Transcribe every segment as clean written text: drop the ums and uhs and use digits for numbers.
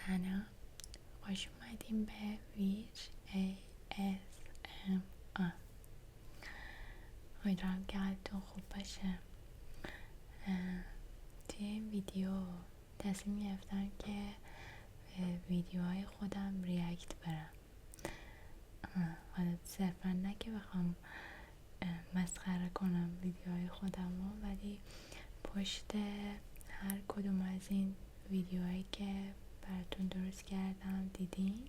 سلام، خوش اومدیم به ویچ ASMR. امیدوارم که حالتون خوب باشه. توی این ویدیو تصمیم گرفتم که به ویدیوهای خودم ریاکت برم. حالا صرفا نه که بخوام مسخره کنم ویدیوهای خودم رو، ولی پشت هر کدوم از این ویدیوهایی که براتون درست کردم دیدین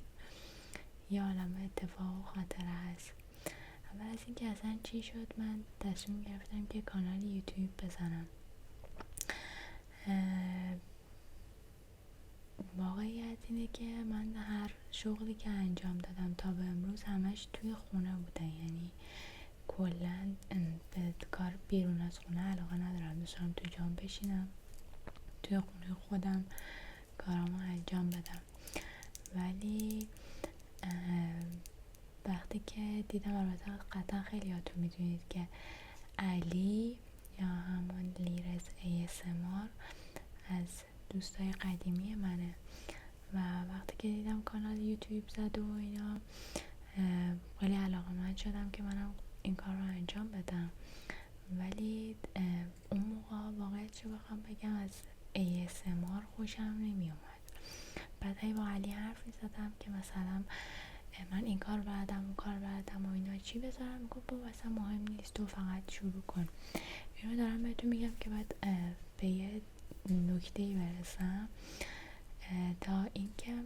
یه عالمه اتفاق و خاطره هست. اول از اینکه اصلا چی شد من تصمیم گرفتم که کانال یوتیوب بزنم. واقعیت اینه که من هر شغلی که انجام دادم تا به امروز همش توی خونه بوده، یعنی کلا به کار بیرون از خونه علاقه ندارم. دوست دارم تو جام بشینم، توی خونه خودم کارامو انجام بدم. ولی وقتی که دیدم، البته قطعا خیلیاتون میدونید که علی یا همون لیرز ASMR از دوستای قدیمی منه و وقتی که دیدم کانال یوتیوب زد و اینا خیلی علاقه‌مند شدم که منم این کار رو انجام بدم. ولی اون موقع واقعیتش رو بخوام بگم از ASMR خوشم نمی اومد. بعد هی با علی حرف می‌زدم که مثلا من این کار بلدم اون کار بلدم و اینا، چی بذارم؟ میگفت بابا اصلا مهم نیست، تو فقط شروع کن. اینو دارم بهتون میگم که بعد به یه نکته‌ای برسم. تا اینکه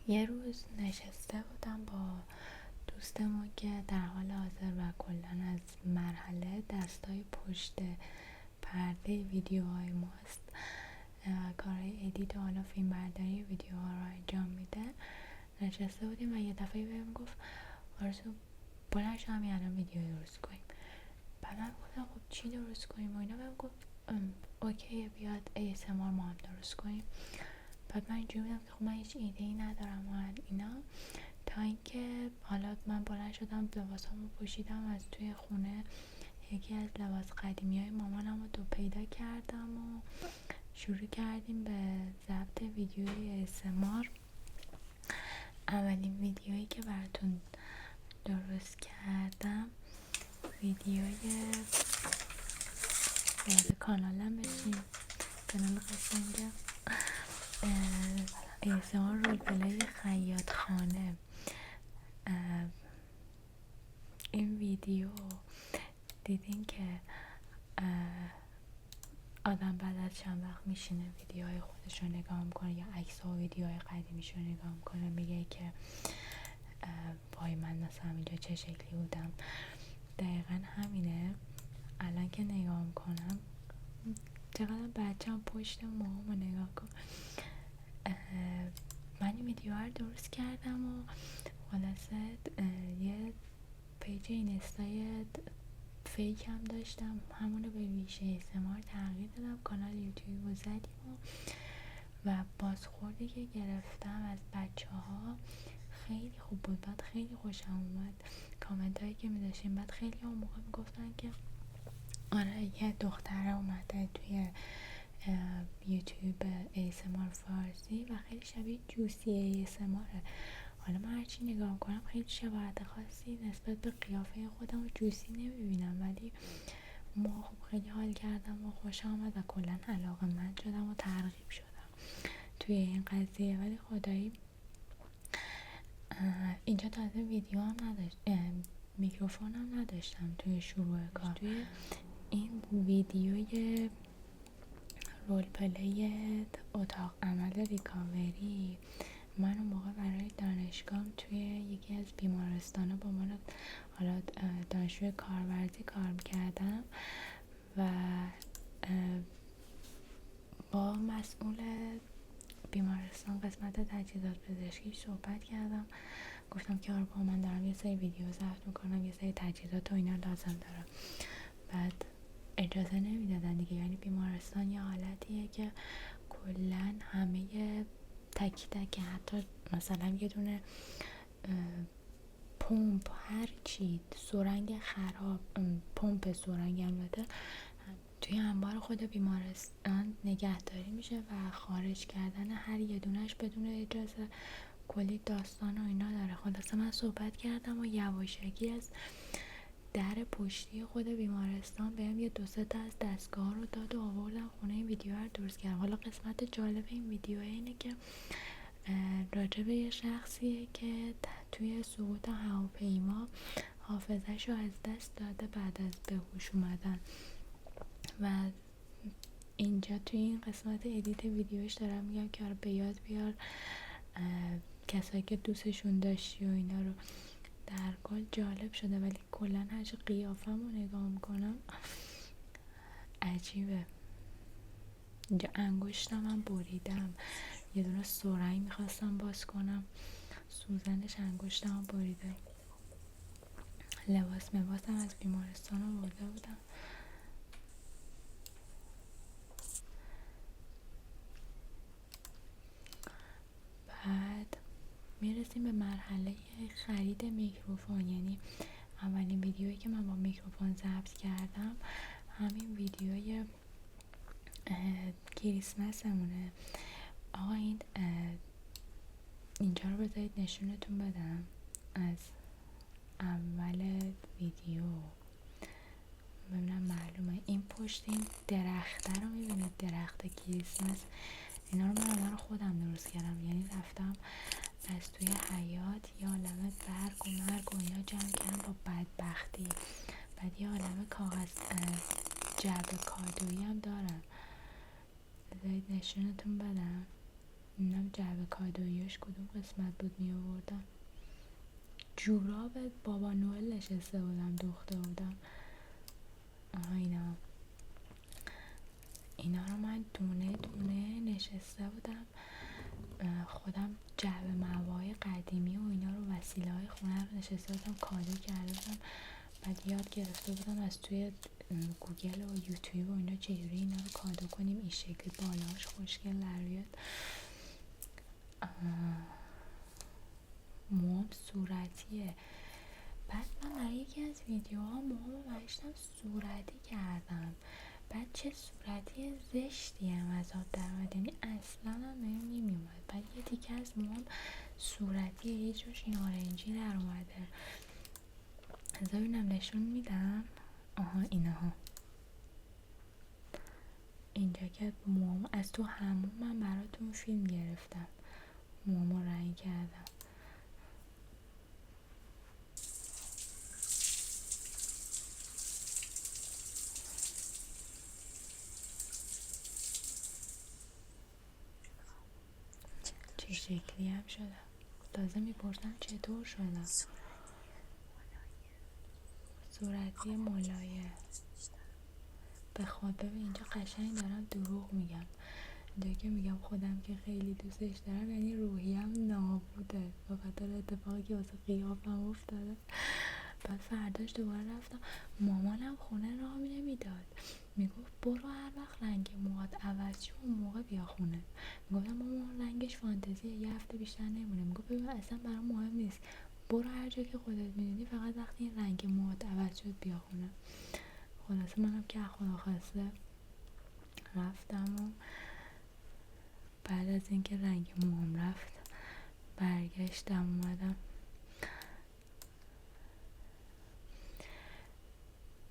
یه روز نشسته بودم با دوستمون که در حال حاضر و کلا از مرحله دستای پشت پرده ویدیوهای ماست، کارهای ادیت و حالا فیلم برداری ویدیوها رو انجام میده. نشسته بودیم و یه دفعه بهم گفت آرزو بلند شو همین الان ویدیو درست کنیم. بعد من گفتم خب چی درست کنیم و اینا. بهم گفت اوکی بیاد ASMR ما هم درست کنیم. بعد من اینجوری بودم که خب من هیچ ایده ای ندارم و اینا، تا اینکه حالا من بلند شدم لباسامو پوشیدم، از توی خونه یکی از لباس قدیمی های مامانم رو پیدا کردم و شروع کردیم به ضبط ویدیوی ASMR. اولین ویدیویی که براتون درست کردم ویدیوی کانالم بشین به نام قشنگ ASMR رول پلی خیاط خانه. این ویدیو دیدین که آدم بعد از چند وقت میشینه ویدیوهای خودش رو نگاه میکنه یا عکس ها و ویدیوهای قدیمیش رو نگاه میکنه، میگه که وای من مثلا اینجا چه شکلی بودم. دقیقا همینه. الان که نگاه میکنم چقدر بچه‌م پشت موهامو نگاه کن. من این ویدیو رو درست کردم و خلاصه یه پیج اینستای فیک هم داشتم، همونو به ویش ASMR تغییر دادم، کانال یوتیوب رو زدیم و بازخوردی که گرفتم از بچه ها خیلی خوب بود. بعد خیلی خوشم اومد کامنت هایی که می داشتیم. بعد خیلی اون موقع می گفتن که آره یه دختره اومده توی یوتیوب ASMR فارسی و خیلی شبیه جوسی ASMR. حالا من هرچی نگاه کنم خیلی شباهت خاصی نسبت به قیافه خودم و جوسی نمیبینم، ولی ما خب خیلی حال کردم و خوشم آمد و کلا علاقه‌مند شدم و ترغیب شدم توی این قضیه. ولی خدایی اینجا تازه ویدیو هم نداشت، میکروفون هم نداشتم توی شروع کار. توی این ویدیوی رول پلی اتاق عمل ریکاوری من اون موقع برای دانشگاهم توی یکی از بیمارستانا با من حالا دانشجوی کارورزی کار میکردم و با مسئول بیمارستان قسمت تجهیزات پزشکی صحبت کردم. گفتم که آره با من دارم یه سری ویدیو ضبط میکنم، یه سری تجهیزات و اینا لازم دارم. بعد اجازه نمیدادن دیگه، یعنی بیمارستان یه حالتیه که کلا همه تکی تکی، حتی مثلا یه دونه پمپ هر چی سرنگ خراب، پمپ سرنگ البته توی انبار خود بیمارستان نگهداری میشه و خارج کردن هر یه دونش بدون اجازه کلی داستان و اینا داره. خلاصه من صحبت کردم و یواشکی از در پشتی خود بیمارستان بهم یه 2-3 تا از دستگاه رو داد و آوردم خونه. این ویدیو رو درست کردم. حالا قسمت جالب این ویدیو اینه که راجع به یه شخصیه که توی سقوط هواپیما حافظه‌شو از دست داده بعد از به هوش اومدن و اینجا توی این قسمت ادیت ویدیوش دارم میگم که به یاد بیار کسایی که دوستشون داشتی و اینا رو. در کل جالب شده ولی کلا هرچی قیافم رو نگاه میکنم عجیبه. اینجا انگشتم هم بریدم، یه دونه سرنگ میخواستم باز کنم سوزنش انگشتم هم بریده. لباسم از بیمارستان رو برده بودم. بعد میرسیم به مرحله خرید میکروفون. یعنی اولین ویدیویی که من با میکروفون ضبط کردم همین ویدیوی کریسمسمونه. آقا اینجا رو بذارید نشونتون بدم از اول ویدیو ببینم معلومه. این پشت این درخته رو میبینید، درخت کریسمس. اینا رو من رو خودم درست کردم. یعنی رفتم از توی حیات یه عالمه برگ و مرگ و اینا جمع کردم با بدبختی. بعد یه عالمه کاغذ جعبه کادویی هم دارم، بذارید نشونتون بدم. اینم جعبه کادوییش کدوم قسمت بود می آوردم. جوراب بابا نوئل نشسته بودم دوخته بودم. اینا رو من دونه دونه نشسته بودم خودم جعبه موای قدیمی و اینا رو وسیله های خونه رو نشسته بودم کادو کرده بودم. بعد یاد گرفته بودم از توی گوگل و یوتیوب و اینا چجوری اینا رو کادو کنیم این شکلی بالاش خوشگل در بیاد. موام صورتیه. بعد من برای یکی از ویدیوها موامو برشتم صورتی کردم. بعد چه صورتی زشتی هم از آب در اومد، یعنی اصلا هم بهم نمیومد. بعد یه تیکه از موام صورتیه، یه جوش نارنجی در اومده. از ببینم نشون میدم. اینها اینجا که موام از تو همون من براتون فیلم گرفتم موامو رنگ کردم. چه شکلی هم شدم. تازه میپرسم چطور شدم. صورتی ملایم. به خدا اینجا قشنگ دارم دروغ میگم. اینجا که میگم خودم که خیلی دوستش دارم یعنی روحیم نابوده به خاطر اتفاقی که واسه قیافم افتاده. بعد فرداش دوباره رفتم، مامانم خونه راه نمیداد، میگفت برو هر وقت رنگ موهات عوض شه اون موقع بیا خونه. میگفتم مامان رنگش فانتزیه یه هفته بیشتر نمونه. میگفت ببین اصلا برام مهم نیست، برو هر جا که خودت میدونی، فقط وقتی این رنگ موهات عوض شد بیا خونه. خلاصه منم که خدا خواسته رفتم و بعد از اینکه رنگ موام رفت برگشتم اومدم.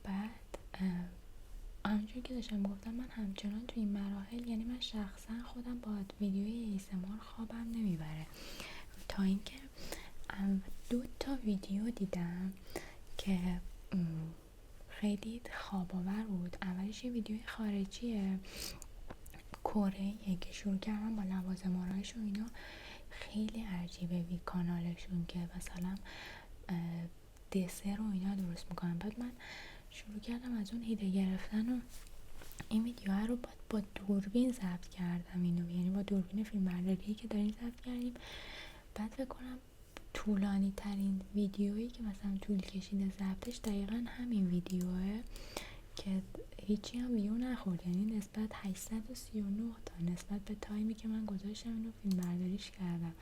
بعد همونجور که داشتم گفتم من همچنان توی این مراحل، یعنی من شخصا خودم با ویدیوی ASMR خوابم نمیبره تا اینکه 2 تا ویدیو دیدم که خیلی خواب آور بود. اولش یه ویدیوی خارجیه کره‌ایه که شروع کردم با لوازم آرایش و اینا. خیلی عجیبه کانالشون که مثلا دسر و اینا درست میکنن. بعد من شروع کردم از اون ایده گرفتن و این ویدیوها رو با دوربین ضبط کردم اینو، یعنی با دوربین فیلمبرداری که داریم ضبط کردیم. بعد فکر کنم طولانی ترین ویدیویی که مثلا طول کشیده ضبطش دقیقا همین ویدیوه که هیچی هم ویو نخورد، یعنی نسبت 839 تا نسبت به تایمی که من گذاشتم اینو فیلم برداریش کردم.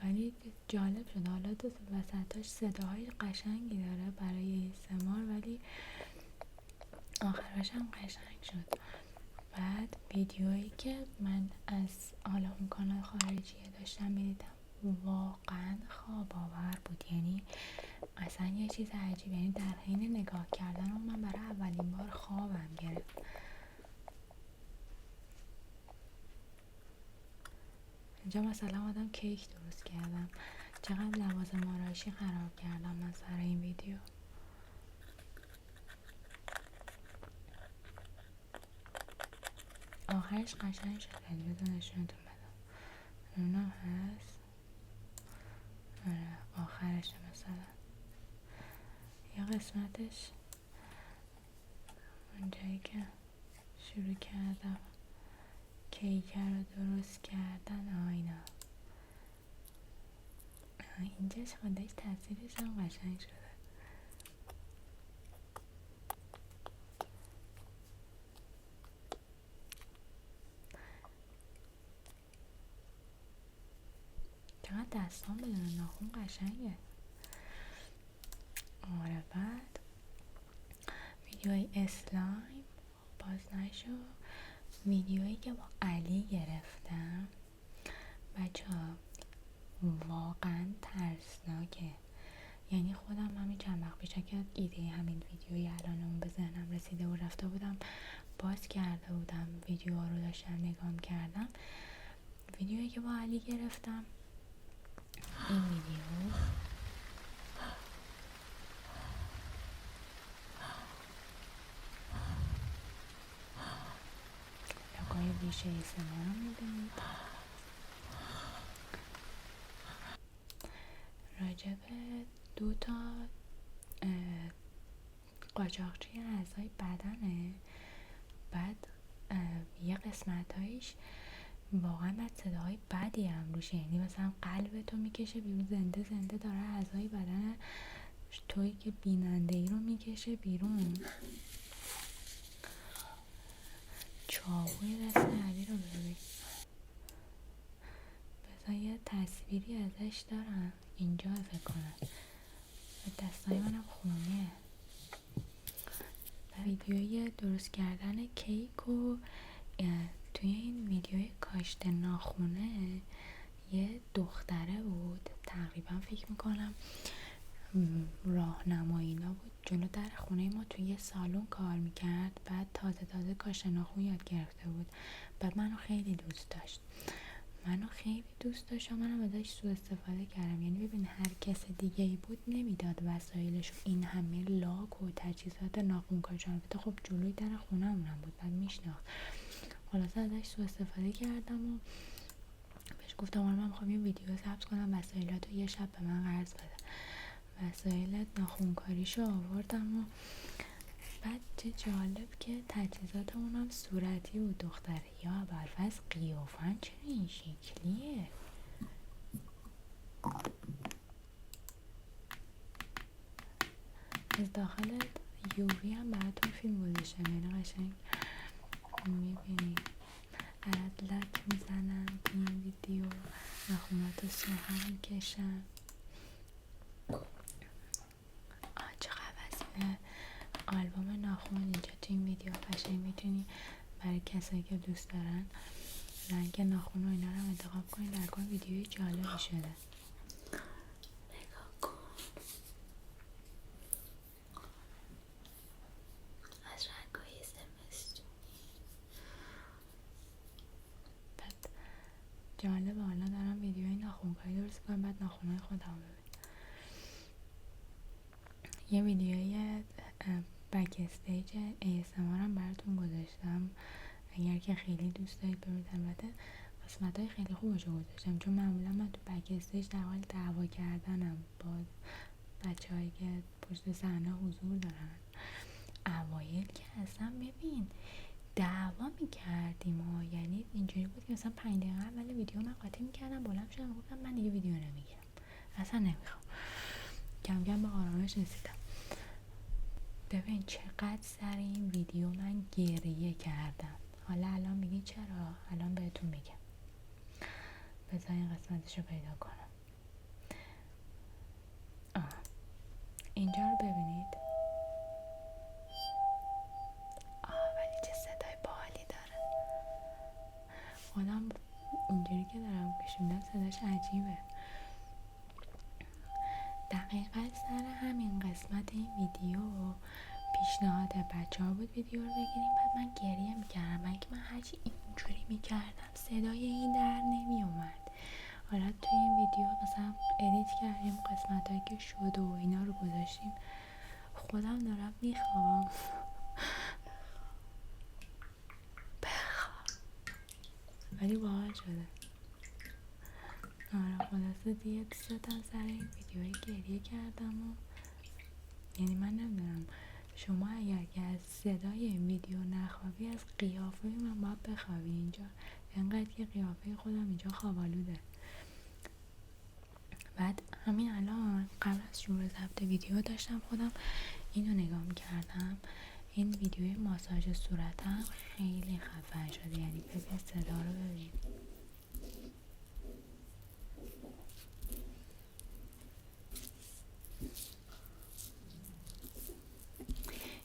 ولی جالب شد. حالا تو وسطاش صداهای قشنگی داره برای ASMR ولی آخرش هم قشنگ شد. بعد ویدیویی که من از حالا اون کانال خارجیه داشتم میدیدم واقعا خواب آور بود، یعنی اصلا یه چیز عجیب، یعنی در حین نگاه کردن اون من برای اولین بار خوابم گرفت. اینجا مثلا آدم کیک درست کردم، چقدر لوازم آرایشی خراب کردم من سر این ویدیو. آخرش قشنگ شد، یعنی بذار نشونتون بدم. اونم هست. آره آخرشه مثلا یه قسمتش اونجایی که شروع کردم کیک رو درست کردن اینا، اینجاش خودش تصویرش هم قشنگ شده. چقدر دستان بدون ناخون قشنگه. آره بعد ویدیوی اسلایم باز نشو، ویدیویی که با علی گرفتم بچه ها واقعا ترسناکه، یعنی خودم همین چند وقت پیش که ایده همین ویدیوی الان اون به ذهنم رسیده و رفته بودم باز کرده بودم ویدیو رو داشتم نگاه کردم، ویدیویی که با علی گرفتم این ویدیو لوگوی ویژه ASMR رو میبینید، راجب 2 قاچاقچی اعضای بدنه. بعد یه قسمتایش واقعا بعد صداهای بدی هم روشه، یعنی مثلا قلبتو میکشه بیرون، زنده زنده داره اعضای بدن تویی که بیننده ای رو میکشه بیرون. چاقوی دست علی رو ببین، بذار یه تصویری ازش دارم اینجا فکر کنم، دستای منم خونیه. ویدیوی درست کردن کیک و توی این ویدیوی کاشت ناخونه یه دختره بود، تقریبا فکر میکنم راهنمایینا بود، جلو در خونه ما توی یه سالن کار میکرد، بعد تازه کاشت ناخون یاد گرفته بود، بعد منو خیلی دوست داشت و منم ازش سوء استفاده کردم، یعنی ببین هر کس دیگه ای بود نمیداد وسایلشو این همه لاک و تجهیزات ناخون کاری، البته خب جلوی در خونه اونم بود بعد میشناخت، خلاصه ازش سوء استفاده کردم و بهش گفتم من میخوام یه ویدیو ضبط کنم وسایلاتو یه شب به من قرض بده، وسایل ناخونکاریشو آوردم و بعد چه جالب که تجهیزاتمون هم صورتی بود دختره، یا ابوالفضل قیافن چرا این شکلیه؟ از داخل یووی هم براتون فیلم گذاشتم، یعنی قشنگ میبینی عدلت میزنن این ویدیو، ناخوناتو سوها میکشن. چقدر وزینه آلبوم ناخون اینجا تو این ویدیو، قشنگ میتونی برای کسایی که دوست دارن رنگ ناخون و اینا رو انتخاب کنید، در کل ویدیوی جالبی شده. نگاه کن از رنگای زمستونی. بعد جالبه حالا دارم ویدیوی ناخونکاری درست کنم، بعد ناخونای خودم ببین. یه ویدیوی بک استیج ASMR هم براتون گذاشتم، اگر که خیلی دوست دارید ببینید، البته قسمت های خیلی خوبشو گذاشتم چون معمولا من تو بک استیج در حال دعوا کردنم با بچه هایی که پشت صحنه حضور دارن. اوایل که اصلا ببین دعوا میکردیم و یعنی اینجوری بود که مثلا 5 دقیقه اول ویدیو من قاطی میکردم، بلند شدم گفتم من دیگه ویدیو نمیگیرم، اصلا نمیخوام. کم کم به آرامش رسیدم. ببین چقدر سر این ویدیو من گریه کردم، حالا الان میگی چرا؟ الان بهتون میگم، بذار این قسمتشو پیدا کنم. اینجا رو ببینید، کاری که دارم گوش میدم صداش عجیبه. دقیقا سر همین قسمت این ویدیو پیشنهاد بچه ها بود ویدیو رو بگیریم، بعد من گریه میکردم. من هرچی اینجوری میکردم صدای این در نمیومد. حالا توی این ویدیو مثلا ادیت کردیم قسمت هایی که شد و اینا رو گذاشتیم. خودم دارم میخوام ولی باحال شده. آره خلاصه دیگه دوستم سر این ویدیوی گریه کردم و یعنی من نمیدونم شما اگر که از صدای این ویدیو نخوابی از قیافه من باید بخوابی اینجا، انقدر که قیافه خودم اینجا خوابالوده. بعد همین الان قبل از شروع ضبط ویدیو داشتم خودم اینو نگاه میکردم، این ویدیوی ماساژ صورتم خیلی خفن شده. یعنی ببین صدا رو ببین.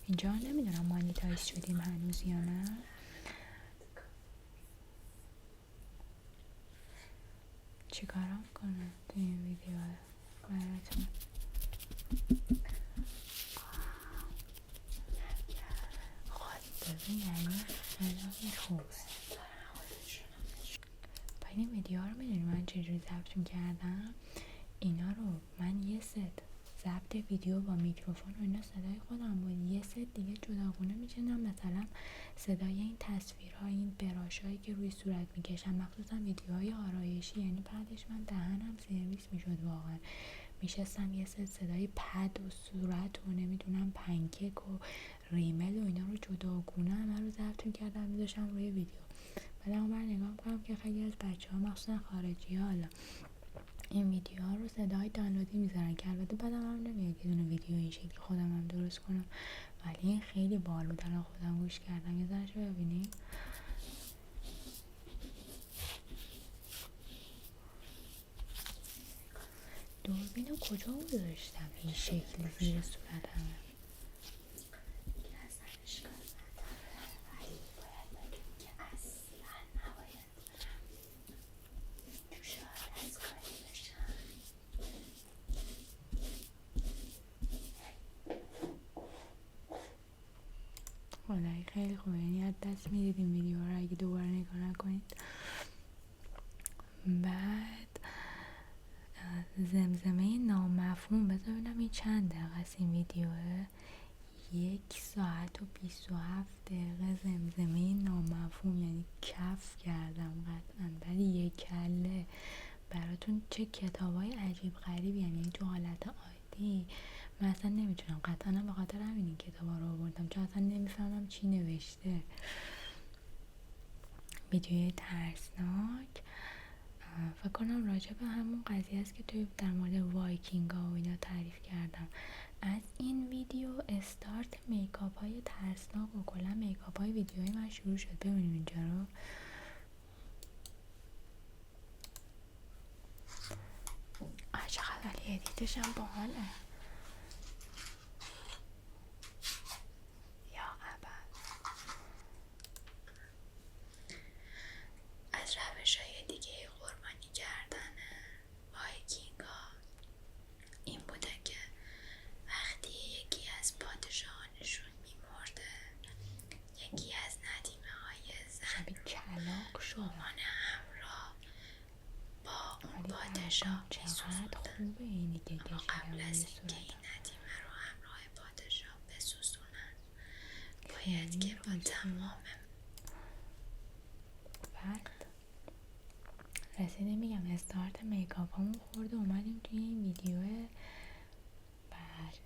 اینجا نمیدونم مانیتایز شدیم هنوز یا نه. چیکارم کنم تو این ویدیو براتون؟ خود ببین یعنی خیلی خوبه. با این ویدیو رو میدونی من چجوری ضبط میکردم؟ اینا رو من یه ست ضبط ویدیو با میکروفون و اینا صدای خودم بود، یه ست دیگه جداگونه میشنم مثلا صدای این تصویرها، این براشایی که روی صورت میکشم، مخصوصا ویدیوهای آرایشی. یعنی بعدش من دهنم سرویس میشد واقعا. میشستم یه ست صدای پد و صورت و نمیدونم پنکیک و ریمل و اینا رو جداگونه همه رو ضبط میکردم میذاشم روی ویدیو. بعدم من نگاه میکنم که خیلی از بچه ها مخصوصا خارجی ها حالا این ویدیو ها رو صدای دانلودی میذارن که البته بعدم هم نمیاد یه دونه ویدیو این شکلی خودم هم درست کنم، ولی این خیلی بال بود. الان خودم گوش کردم، یه ذرهشو ببینیم. دوربینو کجا گذاشتم این شکلی زیر صورتم؟ والله خیلی خوبه، یعنی از دست میدید این ویدیو رو اگه دوباره نگاه نکنید. بعد زمزمه نامفهوم، بذار ببینم این چند دقیقه است این ویدیوه. 1 ساعت و 27 دقیقه زمزمه نامفهوم، یعنی کف کردم قطعا. ولی یک کله براتون چه کتابای عجیب غریب، یعنی تو حالت عادی من اصلا نمیتونم، قطعا به خاطر همین این کتابا رو آوردم چون اصلا نمیفهمم چی نوشته. ویدیوی ترسناک فکر کنم راجع به همون قضیه است که توی در مورد وایکینگ ها و اینا تعریف کردم. از این ویدیو استارت میکاپ های ترسناک و کلا میکاپ های ویدیوهای من شروع شد. ببینیم اینجا رو. چقدر علی ادیتش هم باحاله. یا ابد. از روش های دیگه قربانی کردن وایکینگ ها این بوده که وقتی یکی از پادشاهانشون میمرده، یکی از ندیمه های زن کلاق شدن همراه با اون پادشاه چقدر خوبه اینی که اما قبل از اینکه این ندیمه رو همراه پادشاه بسوزونن باید که با تمام بعد رسیدیم میگم استارت میکاپ همون خورده اومدیم توی این ویدیو. بعد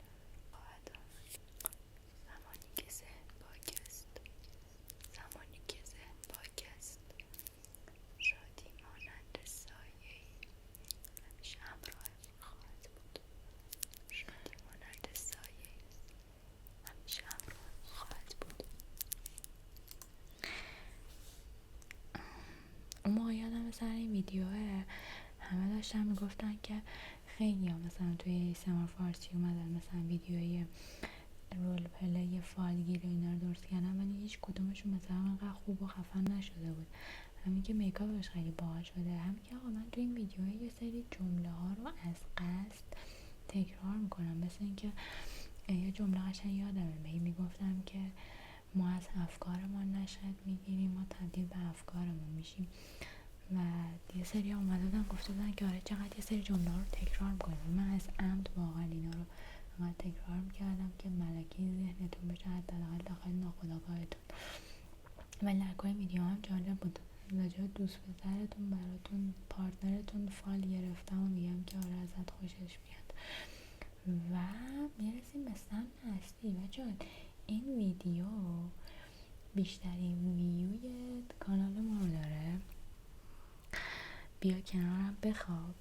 زمانی که ذهن پاک است، زمانی که ذهن پاک است، شادی مانند سایه‌ای همیشه همراه خواهد بود. شادی مانند سایه‌ای همیشه همراه خواهد بود. اون موقع یادم سر این ویدیوه همه داشتن میگفتن که خیلی ها مثلا توی ASMR فارسی اومدن مثلا ویدیوی رول پلی فالگیر و اینا رو درست کردن ولی هیچ کدومشون مثلا انقدر خوب و خفن نشده بود. همین که میکاپش خیلی باحال شده، همین که آقا من تو این ویدیوها یه سری جمله ها رو از قصد تکرار میکنم. مثل اینکه یه جمله قشنگ یادمه میگفتم که ما از افکارمان نشأت میگیریم، ما تبدیل به افکارمون میشیم. و یه سری اومده بودن گفته بودن که آره چقدر یه سری جمله ها رو تکرار میکنیم. من از عمد واقعا اینا رو انقدر تکرار میکردم که ملکه ذهنتون بشه، حداقل داخل ناخودآگاهتون. ولی لکای ویدیو هم جالب بود. راجع دوست پسرتون براتون پارتنرتون فال گرفتم و میگم که آره ازت خوشش میاد. و میرسیم به سمت اصلی. بچه‌ها این ویدیو بیشترین ویوی کانال ما رو داره. بیا کنارم بخواب.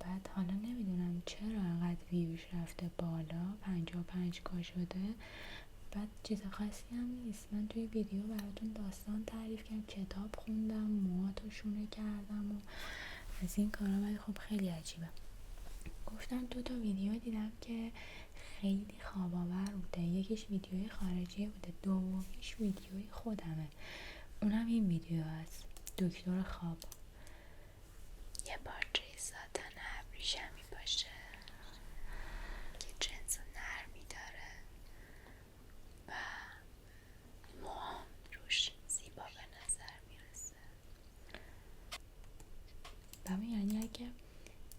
بعد حالا نمیدونم چرا انقدر ویوش رفته بالا، 55K شده. بعد چیز خاصی هم نیست. من توی ویدیو براتون داستان تعریف کردم، کتاب خوندم، موهاتو شونه کردم و از این کارا. ولی خب خیلی عجیبه. گفتم 2 ویدیو دیدم که خیلی خواب آور بوده. یکیش ویدیوی خارجی بوده، دومیش ویدیوی خودمه. اونم این ویدیو هست، دکتر خواب. یه پارچه ساتن ابریشمی باشه که جنس نرمی داره و موهام روش زیبا به نظر میرسه. ببین یعنی اگه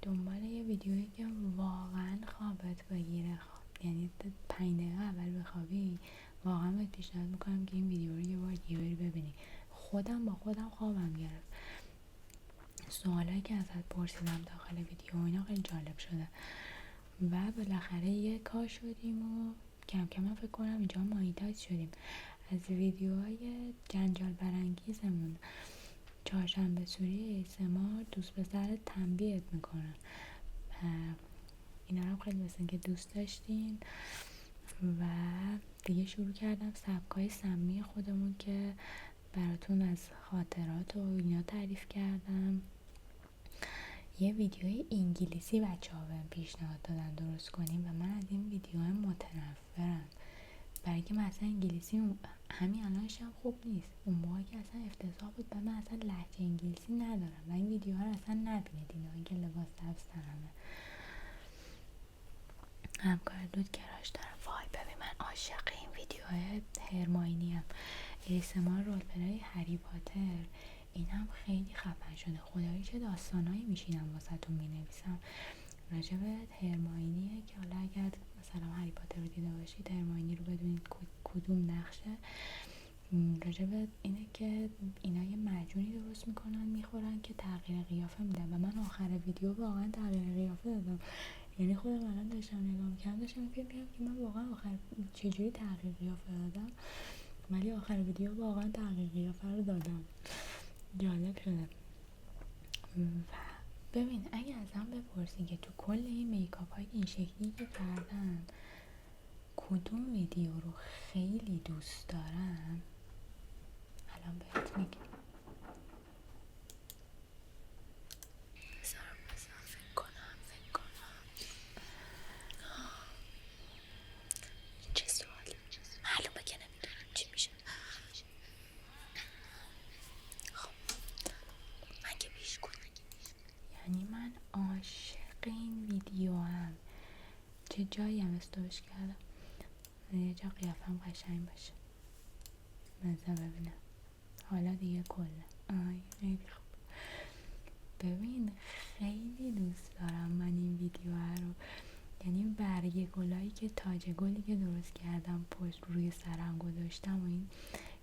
دنبال یه ویدیویی که واقعا خوابت بگیره، یعنی 5 دقیقه اول بخوابی، واقعا بهت پیشنهاد میکنم که این ویدیو رو یه بار دیگه بری ببینی. خودم با خودم خوابم گرفت. سوالایی که ازت پرسیدم داخل ویدیو اینا خیلی جالب شده. و بالاخره یه کار شدیم و کم کم فکر کنم اینجا مانیتایز شدیم. از ویدیوهای جنجال برانگیزمون چهارشنبه سوری ASMR دوست پسرت تنبیهت میکنن. اینا رو خیلی مثل که دوست داشتین و دیگه شروع کردم سبکای سمی خودمون که براتون از خاطرات و اینا تعریف کردم. یه ویدیوی انگلیسی بچه‌ها بهم پیشنهاد دادن درست کنیم و من از این ویدیوها متنفرم. برای که مثلا انگلیسی همین الانش هم خوب نیست. اون موقع که اصلا افتضاح بود و من اصلا لهجه انگلیسی ندارم و این ویدیوها رو اصلا نبینید. اینا که لباس دبسترمه. همکار دود کراش دارم. وای ببین من عاشق این ویدیوهای هرماینی هم. ASMR رول پلی هری پاتر این هم خیلی خفن شده. خدایی چه داستانایی میشینم واسه تون مینویسم راجع به هرماینیه که حالا اگر مثلا هری پاتر رو دیده باشید هرماینی رو بدونید کدوم نقشه. راجع به اینه که اینا یه معجونی درست میکنن میخورن که تغییر قیافه میدن و من آخر ویدیو واقعا تغییر قیافه دادم. یعنی خودم الان داشتم نگاه میکردم داشتم فکر میکردم که من واقعا آخر چجوری تغییر قیافه دادم، ولی آخر ویدیو واقعا تغییر قیافه رو دادم. جالب شده. و ببین اگه ازم بپرسی که تو کل این میکاپ های این شکلی که کردن کدوم ویدیو رو خیلی دوست دارم، الان بهت میگم. بذار فکر کنم چه سوالی معلومه که نمیدونم چی میشه. خب من که پیش کنم، یعنی من عاشق این ویدیو هم. چه جایی هم استوش کردم یه جا قیافم قشنگ باشه. بذار ببینم حالا دیگه کله. خیلی خوب. ببین خیلی دوست دارم من این ویدیو رو. یعنی برگ گلایی که تاج گلی که درست کردم پشت روی سرم گذاشتم و این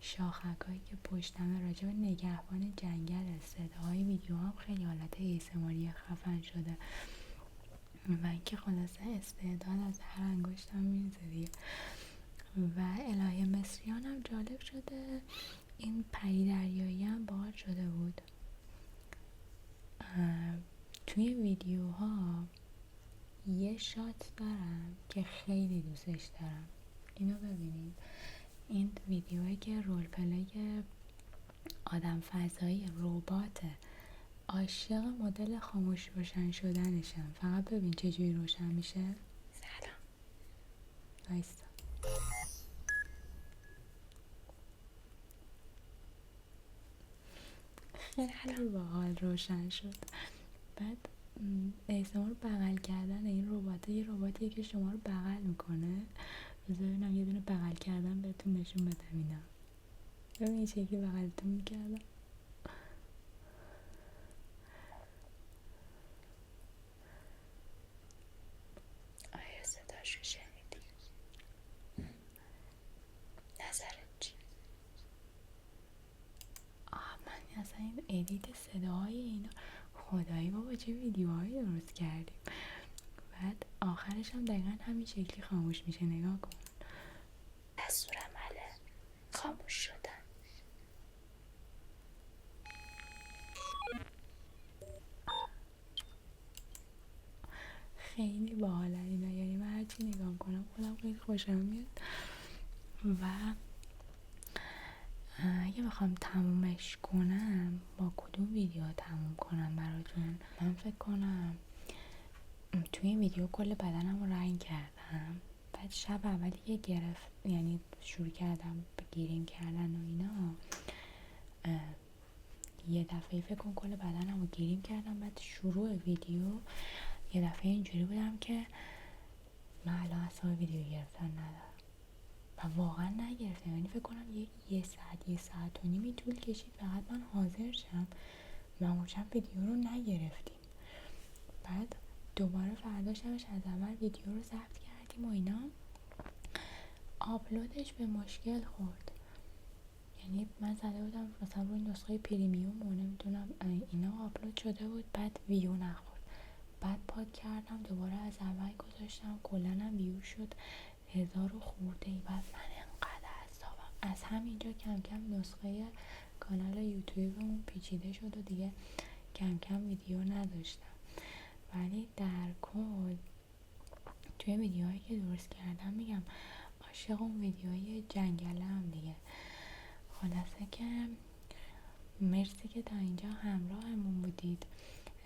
شاخکایی که پشتم راجع به نگهبان جنگل. صداهای ویدیو هم خیلی حالت ASMR خفن شده و اینکه خلاصه استعداد از هر انگشتم میرزه دیگه. و الهه مصریان هم جالب شده. این پری دریایی هم باحال شده بود. توی ویدیوها یه شات دارم که خیلی دوستش دارم. اینو ببینید. این ویدیوهایی که رول پلی آدم فضایی رباته. عاشق مدل خاموش روشن شدنشم. فقط ببین چجوری روشن میشه. سلام وایستا. خیلی باحال روشن شد. بعد ASMR بغل کردن این ربات، یه رباتیه که شما رو بغل میکنه. بذار ببینم یه دونه بغل کردن بهتون نشون بدم. اینا ببین این شکلی بغلتون میکردم. آیا صداش رو شنیدی؟ نظرت چی؟ من اصلا این ادیت صداهای اینا خدایی بابا چه ویدیوهایی درست کردیم. بعد آخرش هم دقیقا همین شکلی خاموش میشه. نگاه کن، دستور عمله خاموش شدن. خیلی باحالن اینا، یعنی من هرچی نگاه کنم خودم خیلی خوشم میاد. و اگه بخوام تمومش کنم با کدوم ویدیو تموم کنم براتون، من فکر کنم توی این ویدیو کل بدنم رو رنگ کردم. بعد شب اولی که گرفت، یعنی شروع کردم به گیریم کردن و اینا، یه دفعه فکر کن کل بدنم رو گیریم کردم. بعد شروع ویدیو یه دفعه اینجوری بودم که من الان اصلا ویدیو گرفتن ندارم و واقعا نگرفتم. یعنی فکر کنم یه ساعت و نیمی طول کشید فقط من حاضر شم معموشم ویدیو رو نگرفتیم. بعد دوباره فرداشمش از اول ویدیو رو ضبط کردیم و اینا. آپلودش به مشکل خورد. یعنی من زده بودم مثلا روی نسخه پریمیوم و نمیدونم اینا آپلود شده بود، بعد ویو نخورد. بعد پاک کردم دوباره از اول گذاشتم، کلا هم ویو شد 1000 خورده ای. بعد من انقدر عصبم از همینجا کم کم نسخه کانال یوتیوبمون پیچیده شد و دیگه کم کم ویدیو نداشتم. ولی در کل توی ویدیوهایی که درست کردم میگم عاشق اون ویدیوهای جنگله هم دیگه. خلاصه که مرسی که تا اینجا همراهمون بودید.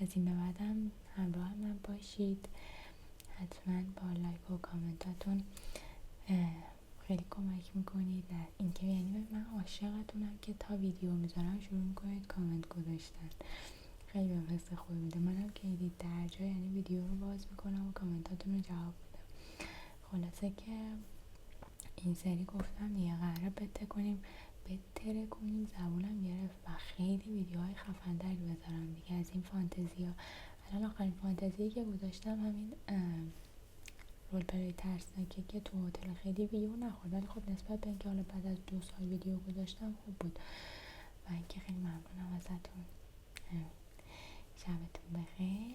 از این به بعدم همراه من باشید. حتما با لایک و کامنتاتون خیلی کمک میکنید. اینکه یعنی من عاشقتونم که تا ویدیو میذارم شروع میکنید کامنت گذاشتن. خیلی به حس خوبی میده. منم که ایدید درجا یعنی ویدیو رو باز میکنم و کامنتاتون رو جواب میدم. خلاصه که این سری گفتم دیگه قراره بتره کنیم زبونم گرفت و خیلی ویدیوهای خفندری بذارم دیگه از این فانتزی ها. الان آخرین فانتزی که گذاشتم همین رول پلی ترسناکه که تو هتل خیلی ویو نخورد، ولی خب نسبت به اینکه حالا بعد از 2 سال ویدیو گذاشتم خوب بود. و اینکه خیلی ممنونم ازتون. شبتون بخیر.